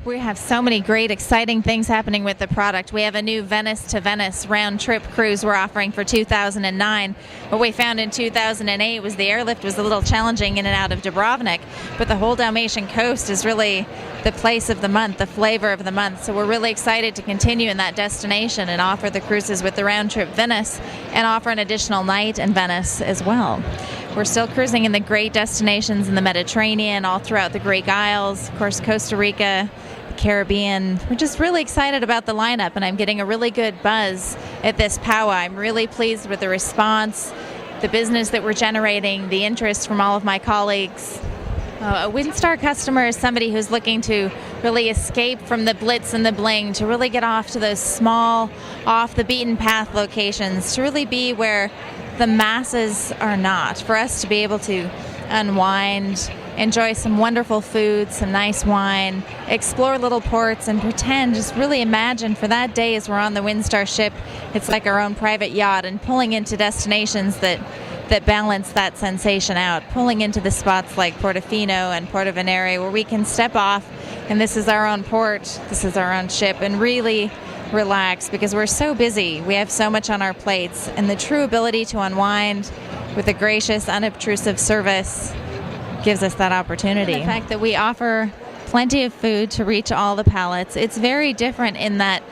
We have so many great, exciting things happening with the product. We have a new Venice to Venice round-trip cruise we're offering for 2009. What we found in 2008 was the airlift was a little challenging in and out of Dubrovnik, but the whole Dalmatian coast is really the place of the month, the flavor of the month. So we're really excited to continue in that destination and offer the cruises with the round-trip Venice and offer an additional night in Venice as well. We're still cruising in the great destinations in the Mediterranean, all throughout the Greek Isles, of course, Costa Rica, the Caribbean. We're just really excited about the lineup, and I'm getting a really good buzz at this powwow. I'm really pleased with the response, the business that we're generating, the interest from all of my colleagues. A Windstar customer is somebody who's looking to really escape from the blitz and the bling, to really get off to those small, off-the-beaten-path locations, to really be where the masses are not, for us to be able to unwind, enjoy some wonderful food, some nice wine, explore little ports, and pretend, just really imagine for that day as we're on the Windstar ship, it's like our own private yacht, and pulling into destinations that balance that sensation out, pulling into the spots like Portofino and Porto Venere, where we can step off, and this is our own port, this is our own ship, and really relax, because we're so busy. We have so much on our plates, and the true ability to unwind with a gracious, unobtrusive service gives us that opportunity. The fact that we offer plenty of food to reach all the palates, it's very different in that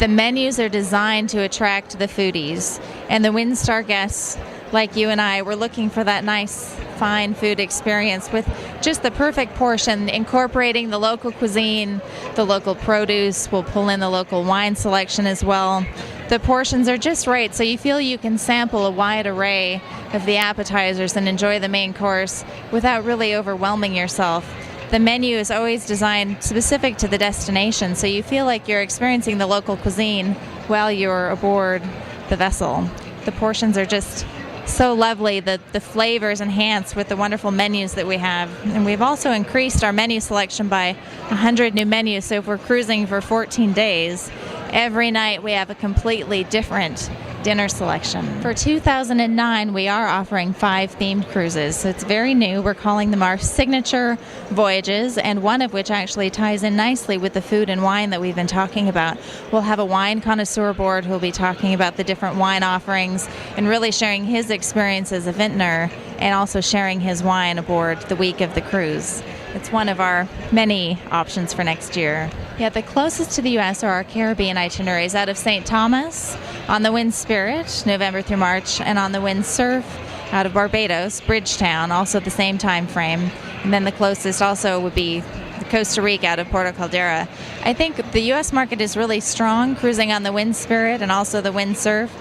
the menus are designed to attract the foodies, and the Windstar guests like you and I, we're looking for that nice, fine food experience with just the perfect portion, incorporating the local cuisine, the local produce. We'll pull in the local wine selection as well. The portions are just right, so you feel you can sample a wide array of the appetizers and enjoy the main course without really overwhelming yourself. The menu is always designed specific to the destination, so you feel like you're experiencing the local cuisine while you're aboard the vessel. The portions are just so lovely, the flavors enhanced with the wonderful menus that we have. And we've also increased our menu selection by 100 new menus, so if we're cruising for 14 days, every night we have a completely different dinner selection. For 2009, we are offering 5 themed cruises, so it's very new. We're calling them our signature voyages, and one of which actually ties in nicely with the food and wine that we've been talking about. We'll have a wine connoisseur aboard who'll be talking about the different wine offerings and really sharing his experience as a vintner, and also sharing his wine aboard the week of the cruise. It's one of our many options for next year. Yeah, the closest to the U.S. are our Caribbean itineraries out of St. Thomas on the Wind Spirit, November through March, and on the Wind Surf out of Barbados, Bridgetown, also the same time frame. And then the closest also would be Costa Rica out of Puerto Caldera. I think the U.S. market is really strong, cruising on the Wind Spirit and also the Wind Surf.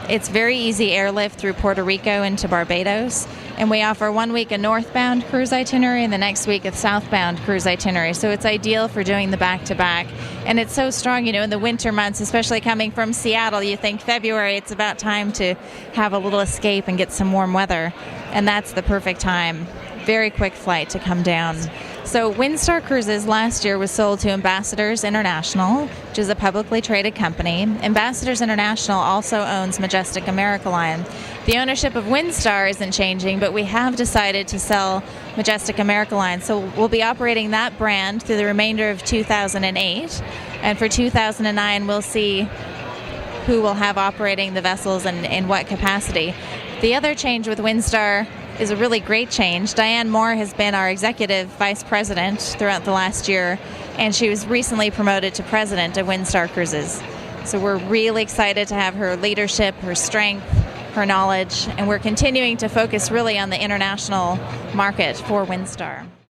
It's very easy airlift through Puerto Rico into Barbados, and we offer 1 week a northbound cruise itinerary and the next week a southbound cruise itinerary. So it's ideal for doing the back-to-back. And it's so strong, in the winter months, especially coming from Seattle, you think February, it's about time to have a little escape and get some warm weather. And that's the perfect time. Very quick flight to come down. So Windstar Cruises last year was sold to Ambassadors International, which is a publicly traded company. Ambassadors International also owns Majestic Americaline. The ownership of Windstar isn't changing, but we have decided to sell Majestic Americaline. So we'll be operating that brand through the remainder of 2008. And for 2009, we'll see who will have operating the vessels and in what capacity. The other change with Windstar is a really great change. Diane Moore has been our executive vice president throughout the last year, and she was recently promoted to president of Windstar Cruises. So we're really excited to have her leadership, her strength, her knowledge, and we're continuing to focus really on the international market for Windstar.